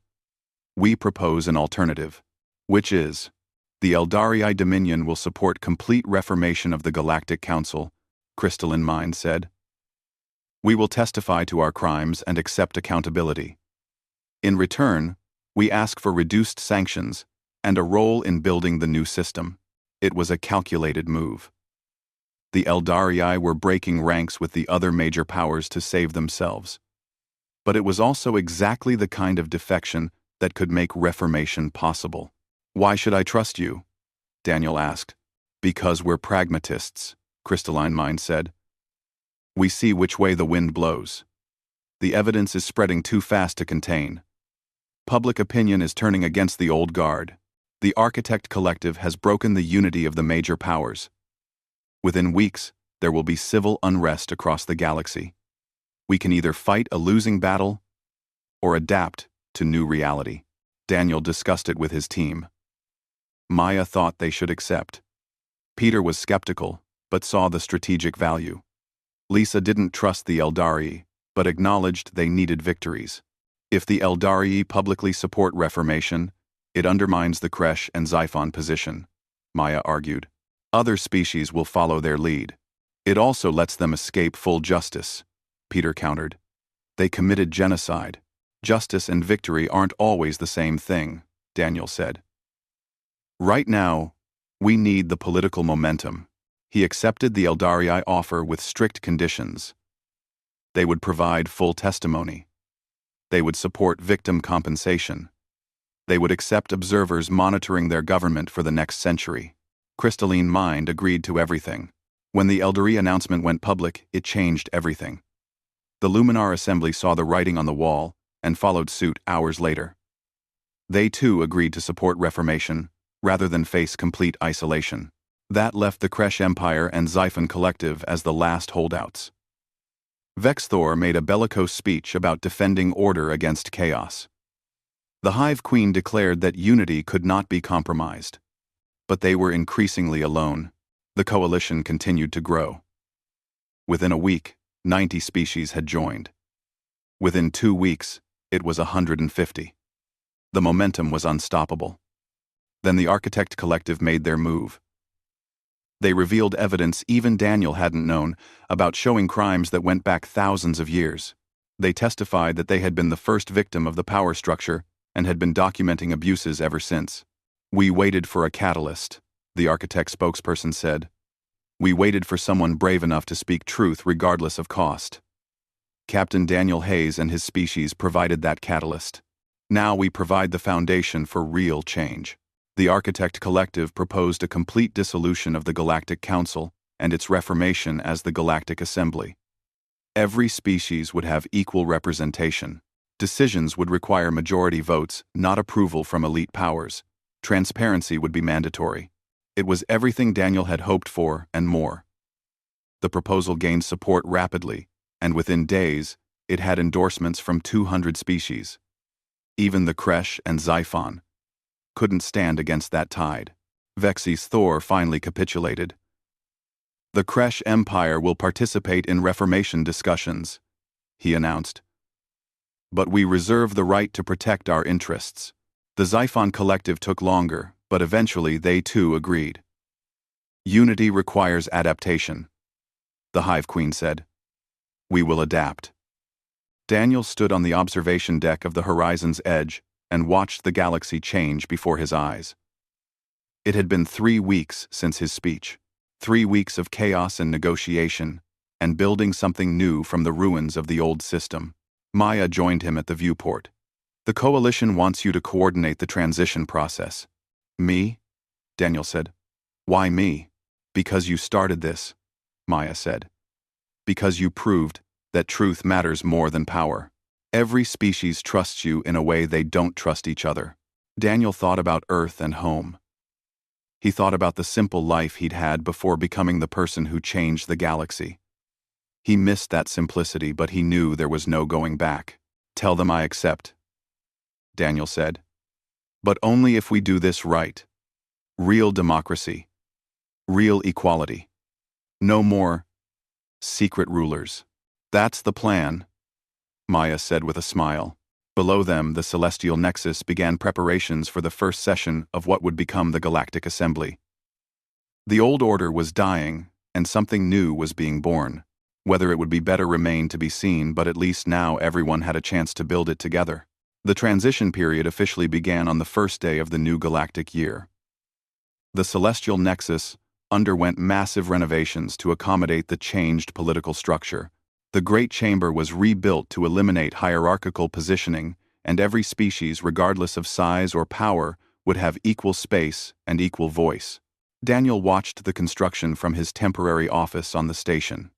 We propose an alternative, which is, the Eldarii Dominion will support complete reformation of the Galactic Council, Crystalline Mind said. We will testify to our crimes and accept accountability. In return, we ask for reduced sanctions and a role in building the new system. It was a calculated move. The Eldarii were breaking ranks with the other major powers to save themselves. But it was also exactly the kind of defection that could make reformation possible. Why should I trust you? Daniel asked. Because we're pragmatists, Crystalline Mind said. We see which way the wind blows. The evidence is spreading too fast to contain. Public opinion is turning against the old guard. The Architect Collective has broken the unity of the major powers. Within weeks, there will be civil unrest across the galaxy. We can either fight a losing battle or adapt to new reality. Daniel discussed it with his team. Maya thought they should accept. Peter was skeptical, but saw the strategic value. Lisa didn't trust the Eldarii, but acknowledged they needed victories. If the Eldarii publicly support reformation, it undermines the Kresh and Xiphon position, Maya argued. Other species will follow their lead. It also lets them escape full justice, Peter countered. They committed genocide. Justice and victory aren't always the same thing, Daniel said. Right now, we need the political momentum. He accepted the Eldarii offer with strict conditions. They would provide full testimony. They would support victim compensation. They would accept observers monitoring their government for the next century. Crystalline Mind agreed to everything. When the Eldarii announcement went public, it changed everything. The Luminar Assembly saw the writing on the wall and followed suit hours later. They too agreed to support reformation, rather than face complete isolation. That left the Kresh Empire and Xiphon Collective as the last holdouts. Vexthor made a bellicose speech about defending order against chaos. The Hive Queen declared that unity could not be compromised. But they were increasingly alone. The coalition continued to grow. Within a week, 90 species had joined. Within 2 weeks, it was 150. The momentum was unstoppable. Then the Architect Collective made their move. They revealed evidence even Daniel hadn't known about, showing crimes that went back thousands of years. They testified that they had been the first victim of the power structure and had been documenting abuses ever since. We waited for a catalyst, the Architect spokesperson said. We waited for someone brave enough to speak truth regardless of cost. Captain Daniel Hayes and his species provided that catalyst. Now we provide the foundation for real change. The Architect Collective proposed a complete dissolution of the Galactic Council and its reformation as the Galactic Assembly. Every species would have equal representation. Decisions would require majority votes, not approval from elite powers. Transparency would be mandatory. It was everything Daniel had hoped for and more. The proposal gained support rapidly, and within days, it had endorsements from 200 species. Even the Kresh and Xiphon couldn't stand against that tide. Vexy's Thor finally capitulated. The Kresh Empire will participate in reformation discussions, he announced. But we reserve the right to protect our interests. The Xiphon Collective took longer, but eventually they too agreed. Unity requires adaptation, the Hive Queen said. We will adapt. Daniel stood on the observation deck of the horizon's edge and watched the galaxy change before his eyes. It had been 3 weeks since his speech, 3 weeks of chaos and negotiation, and building something new from the ruins of the old system. Maya joined him at the viewport. The coalition wants you to coordinate the transition process. Me? Daniel said. Why me? Because you started this, Maya said. Because you proved that truth matters more than power. Every species trusts you in a way they don't trust each other. Daniel thought about Earth and home. He thought about the simple life he'd had before becoming the person who changed the galaxy. He missed that simplicity, but he knew there was no going back. Tell them I accept, Daniel said. But only if we do this right. Real democracy. Real equality. No more secret rulers. That's the plan, Maya said with a smile. Below them, the Celestial Nexus began preparations for the first session of what would become the Galactic Assembly. The old order was dying, and something new was being born. Whether it would be better remained to be seen, but at least now everyone had a chance to build it together. The transition period officially began on the first day of the new galactic year. The Celestial Nexus underwent massive renovations to accommodate the changed political structure. The Great Chamber was rebuilt to eliminate hierarchical positioning and every species, regardless of size or power, would have equal space and equal voice. Daniel watched the construction from his temporary office on the station.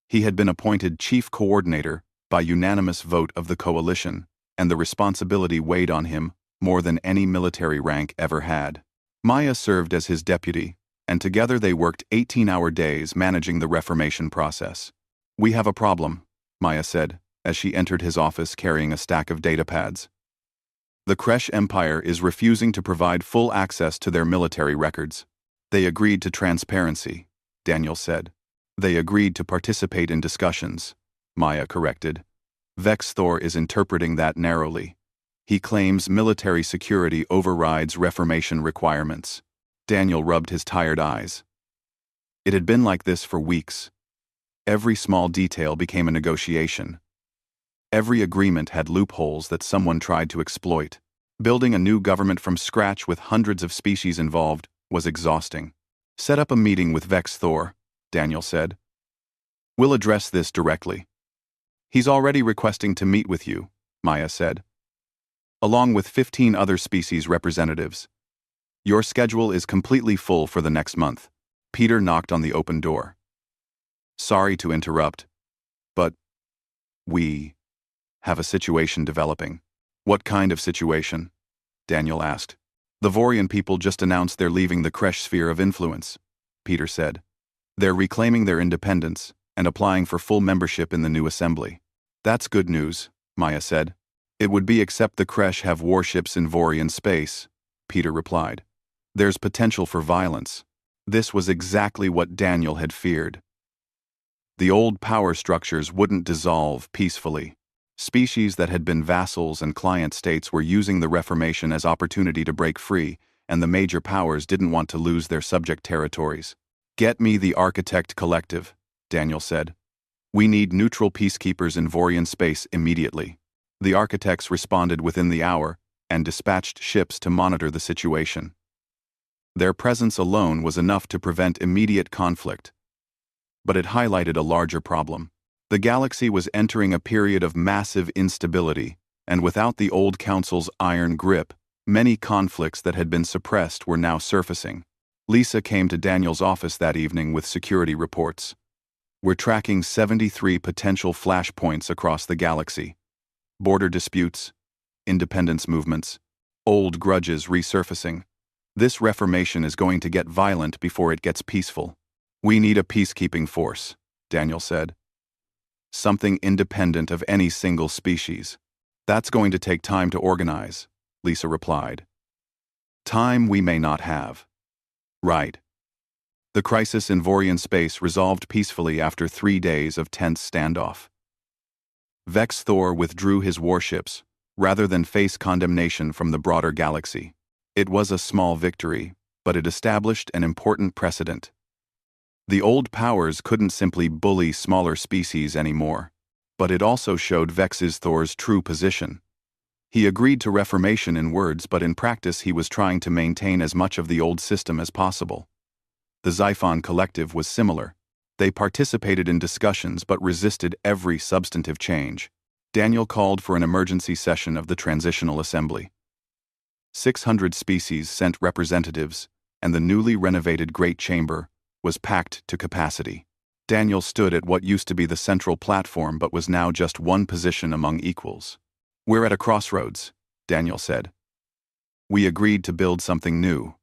He had been appointed chief coordinator by unanimous vote of the coalition, and the responsibility weighed on him more than any military rank ever had. Maya served as his deputy, and together they worked 18-hour days managing the reformation process. "We have a problem," Maya said, as she entered his office carrying a stack of datapads. "The Kresh Empire is refusing to provide full access to their military records. They agreed to transparency," Daniel said. "They agreed to participate in discussions," Maya corrected. "Vex Thor is interpreting that narrowly. He claims military security overrides reformation requirements." Daniel rubbed his tired eyes. It had been like this for weeks. Every small detail became a negotiation. Every agreement had loopholes that someone tried to exploit. Building a new government from scratch with hundreds of species involved was exhausting. "Set up a meeting with Vex Thor," Daniel said. "We'll address this directly." "He's already requesting to meet with you," Maya said, "along with 15 other species representatives. Your schedule is completely full for the next month." Peter knocked on the open door. "Sorry to interrupt, but we have a situation developing." "What kind of situation?" Daniel asked. "The Vorian people just announced they're leaving the Kresh sphere of influence," Peter said. "They're reclaiming their independence and applying for full membership in the new assembly." "That's good news," Maya said. "It would be except the Kresh have warships in Vorian space," Peter replied. "There's potential for violence." This was exactly what Daniel had feared. The old power structures wouldn't dissolve peacefully. Species that had been vassals and client states were using the Reformation as opportunity to break free, and the major powers didn't want to lose their subject territories. "Get me the Architect Collective," Daniel said. "We need neutral peacekeepers in Vorian space immediately." The architects responded within the hour and dispatched ships to monitor the situation. Their presence alone was enough to prevent immediate conflict. But it highlighted a larger problem. The galaxy was entering a period of massive instability, and without the old council's iron grip, many conflicts that had been suppressed were now surfacing. Lisa came to Daniel's office that evening with security reports. "We're tracking 73 potential flashpoints across the galaxy. Border disputes, independence movements, old grudges resurfacing. This reformation is going to get violent before it gets peaceful. We need a peacekeeping force," Daniel said. "Something independent of any single species. That's going to take time to organize," Lisa replied. "Time we may not have." "Right." The crisis in Vorian space resolved peacefully after 3 days of tense standoff. Vex Thor withdrew his warships, rather than face condemnation from the broader galaxy. It was a small victory, but it established an important precedent. The old powers couldn't simply bully smaller species anymore, but it also showed Vex's Thor's true position. He agreed to reformation in words, but in practice he was trying to maintain as much of the old system as possible. The Xiphon Collective was similar. They participated in discussions but resisted every substantive change. Daniel called for an emergency session of the Transitional Assembly. 600 species sent representatives, and the newly renovated Great Chamber was packed to capacity. Daniel stood at what used to be the central platform but was now just one position among equals. "We're at a crossroads," Daniel said. "We agreed to build something new.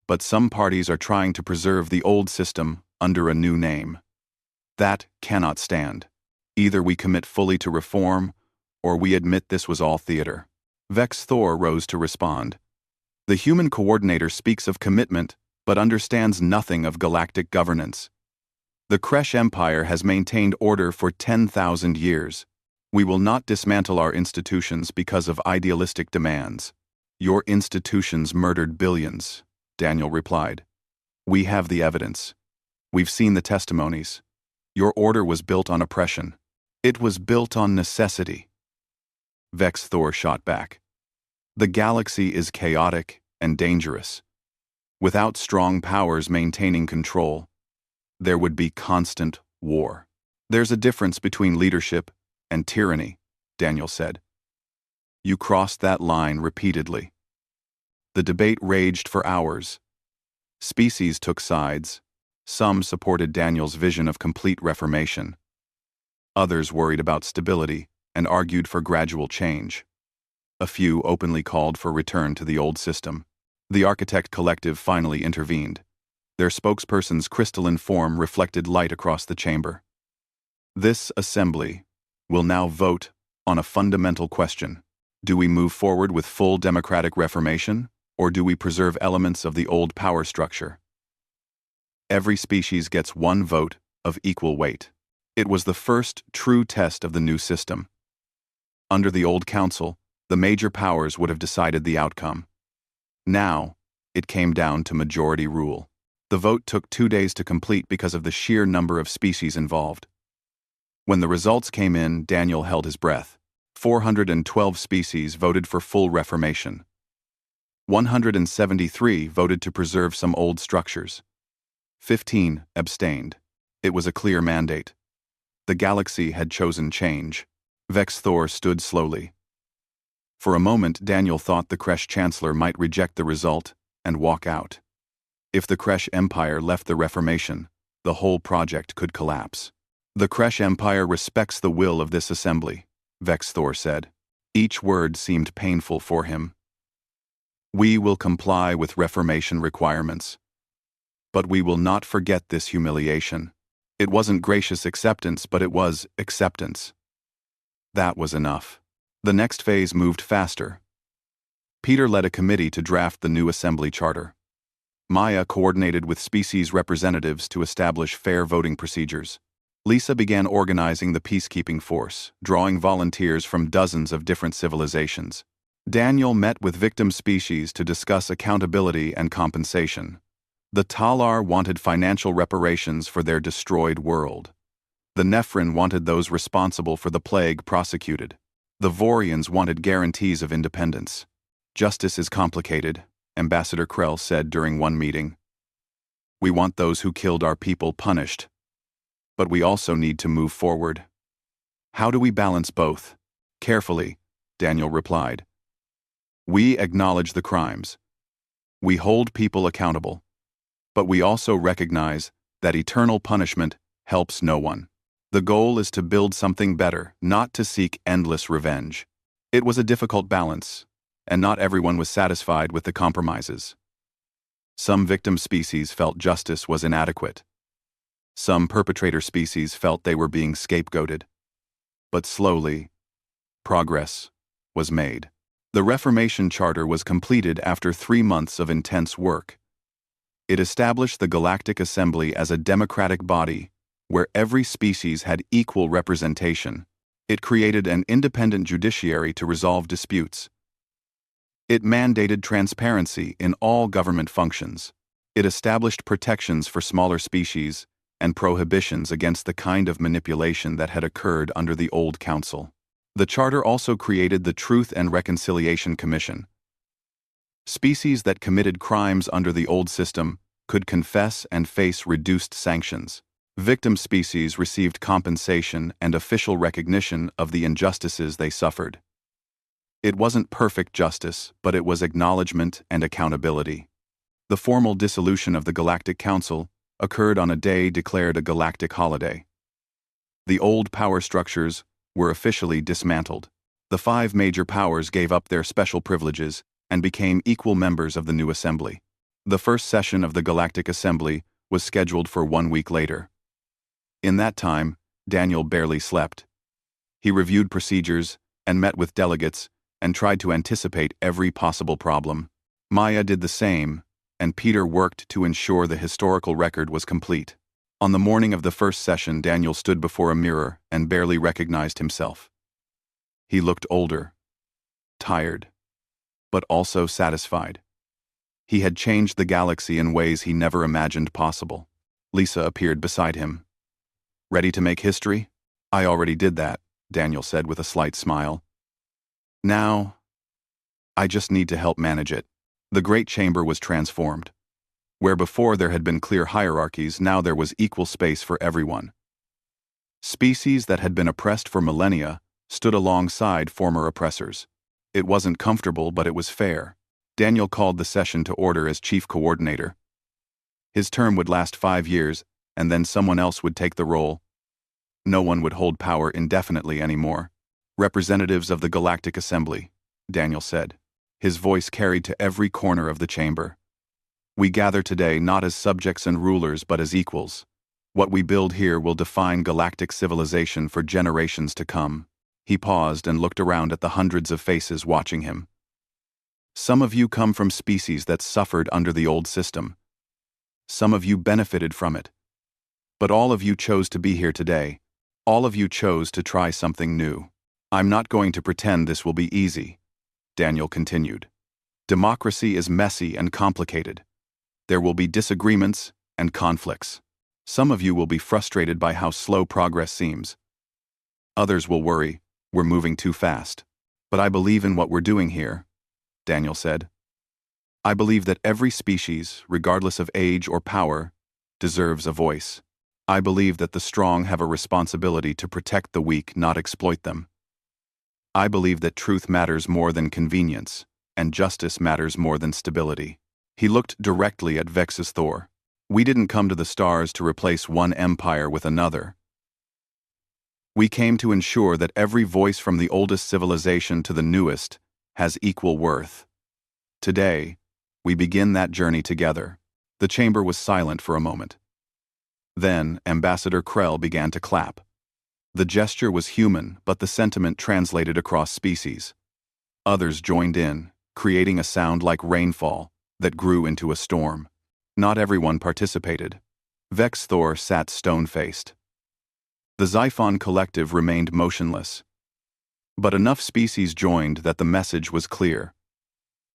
But some parties are trying to preserve the old system under a new name. That cannot stand. Either we commit fully to reform, or we admit this was all theater." Vex Thor rose to respond. "The human coordinator speaks of commitment, but understands nothing of galactic governance. The Kresh Empire has maintained order for 10,000 years. We will not dismantle our institutions because of idealistic demands." "Your institutions murdered billions," Daniel replied. "We have the evidence. We've seen the testimonies. Your order was built on oppression. It was built on necessity." Vex Thor shot back. "The galaxy is chaotic and dangerous. Without strong powers maintaining control, there would be constant war. There's a difference between leadership and tyranny," Daniel said. You crossed that line repeatedly. The debate raged for hours. Species took sides. Some supported Daniel's vision of complete reformation. Others worried about stability and argued for gradual change. A few openly called for return to the old system. The architect collective finally intervened. Their spokesperson's crystalline form reflected light across the chamber. This assembly will now vote on a fundamental question. Do we move forward with full democratic reformation, or do we preserve elements of the old power structure? Every species gets one vote of equal weight. It was the first true test of the new system. Under the old council, the major powers would have decided the outcome. Now, it came down to majority rule. The vote took 2 days to complete because of the sheer number of species involved. When the results came in, Daniel held his breath. 412 species voted for full reformation. 173 voted to preserve some old structures. 15 abstained. It was a clear mandate. The galaxy had chosen change. Vex Thor stood slowly. For a moment, Daniel thought the Kresh Chancellor might reject the result and walk out. If the Kresh Empire left the Reformation, the whole project could collapse. The Kresh Empire respects the will of this assembly, Vex Thor said. Each word seemed painful for him. We will comply with Reformation requirements. But we will not forget this humiliation. It wasn't gracious acceptance, but it was acceptance. That was enough. The next phase moved faster. Peter led a committee to draft the new assembly charter. Maya coordinated with species representatives to establish fair voting procedures. Lisa began organizing the peacekeeping force, drawing volunteers from dozens of different civilizations. Daniel met with victim species to discuss accountability and compensation. The Talar wanted financial reparations for their destroyed world. The Nephrin wanted those responsible for the plague prosecuted. The Vorians wanted guarantees of independence. Justice is complicated, Ambassador Krell said during one meeting. We want those who killed our people punished. But we also need to move forward. How do we balance both? Carefully, Daniel replied. We acknowledge the crimes. We hold people accountable. But we also recognize that eternal punishment helps no one. The goal is to build something better, not to seek endless revenge. It was a difficult balance, and not everyone was satisfied with the compromises. Some victim species felt justice was inadequate. Some perpetrator species felt they were being scapegoated. But slowly, progress was made. The Reformation Charter was completed after 3 months of intense work. It established the Galactic Assembly as a democratic body where every species had equal representation. It created an independent judiciary to resolve disputes. It mandated transparency in all government functions. It established protections for smaller species and prohibitions against the kind of manipulation that had occurred under the old council. The charter also created the Truth and Reconciliation Commission. Species that committed crimes under the old system could confess and face reduced sanctions. Victim species received compensation and official recognition of the injustices they suffered. It wasn't perfect justice, but it was acknowledgement and accountability. The formal dissolution of the Galactic Council occurred on a day declared a galactic holiday. The old power structures were officially dismantled. The 5 major powers gave up their special privileges and became equal members of the new assembly. The first session of the Galactic Assembly was scheduled for 1 week later. In that time, Daniel barely slept. He reviewed procedures and met with delegates and tried to anticipate every possible problem. Maya did the same, and Peter worked to ensure the historical record was complete. On the morning of the first session, Daniel stood before a mirror and barely recognized himself. He looked older, tired, but also satisfied. He had changed the galaxy in ways he never imagined possible. Lisa appeared beside him. Ready to make history? I already did that, Daniel said with a slight smile. Now, I just need to help manage it. The Great Chamber was transformed. Where before there had been clear hierarchies, now there was equal space for everyone. Species that had been oppressed for millennia stood alongside former oppressors. It wasn't comfortable, but it was fair. Daniel called the session to order as chief coordinator. His term would last 5 years, and then someone else would take the role. No one would hold power indefinitely anymore. Representatives of the Galactic Assembly, Daniel said. His voice carried to every corner of the chamber. We gather today not as subjects and rulers but as equals. What we build here will define galactic civilization for generations to come. He paused and looked around at the hundreds of faces watching him. Some of you come from species that suffered under the old system. Some of you benefited from it. But all of you chose to be here today. All of you chose to try something new. I'm not going to pretend this will be easy, Daniel continued. Democracy is messy and complicated. There will be disagreements and conflicts. Some of you will be frustrated by how slow progress seems. Others will worry, we're moving too fast. But I believe in what we're doing here, Daniel said. I believe that every species, regardless of age or power, deserves a voice. I believe that the strong have a responsibility to protect the weak, not exploit them. I believe that truth matters more than convenience, and justice matters more than stability. He looked directly at Vexus Thor. We didn't come to the stars to replace one empire with another. We came to ensure that every voice from the oldest civilization to the newest has equal worth. Today, we begin that journey together. The chamber was silent for a moment. Then, Ambassador Krell began to clap. The gesture was human, but the sentiment translated across species. Others joined in, creating a sound like rainfall that grew into a storm. Not everyone participated. Vex Thor sat stone-faced. The Xiphon collective remained motionless. But enough species joined that the message was clear.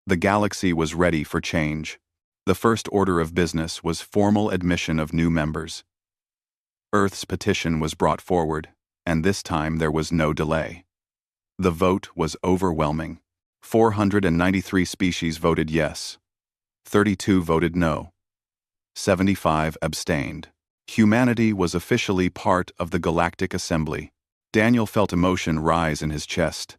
The galaxy was ready for change. The first order of business was formal admission of new members. Earth's petition was brought forward, and this time there was no delay. The vote was overwhelming. 493 species voted yes. 32 voted no. 75 abstained. Humanity was officially part of the Galactic Assembly. Daniel felt emotion rise in his chest.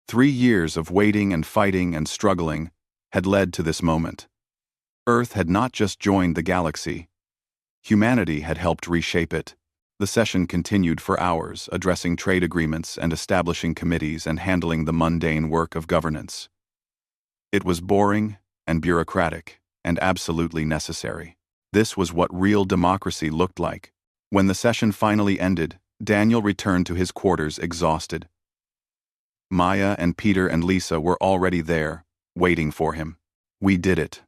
3 years of waiting and fighting and struggling had led to this moment. Earth had not just joined the galaxy. Humanity had helped reshape it. The session continued for hours, addressing trade agreements and establishing committees and handling the mundane work of governance. It was boring and bureaucratic and absolutely necessary. This was what real democracy looked like. When the session finally ended, Daniel returned to his quarters exhausted. Maya and Peter and Lisa were already there, waiting for him. We did it,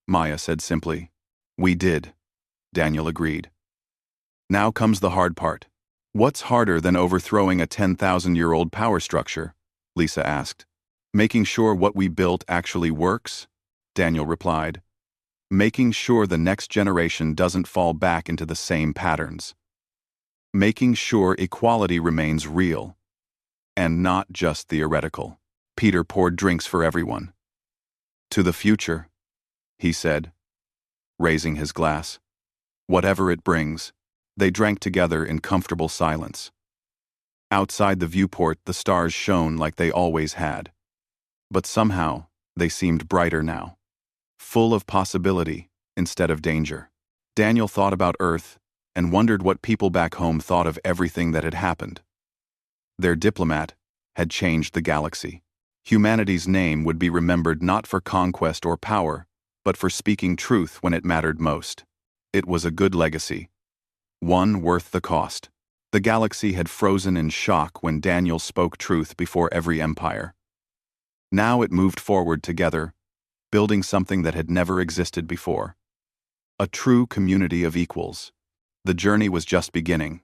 Maya said simply. We did, Daniel agreed. Now comes the hard part. What's harder than overthrowing a 10,000-year-old power structure? Lisa asked. Making sure what we built actually works? Daniel replied. Making sure the next generation doesn't fall back into the same patterns. Making sure equality remains real, and not just theoretical. Peter poured drinks for everyone. To the future, he said, raising his glass. Whatever it brings. They drank together in comfortable silence. Outside the viewport, the stars shone like they always had. But somehow, they seemed brighter now. Full of possibility instead of danger. Daniel thought about Earth and wondered what people back home thought of everything that had happened. Their diplomat had changed the galaxy. Humanity's name would be remembered not for conquest or power, but for speaking truth when it mattered most. It was a good legacy. One worth the cost. The galaxy had frozen in shock when Daniel spoke truth before every empire. Now it moved forward together, building something that had never existed before. A true community of equals. The journey was just beginning.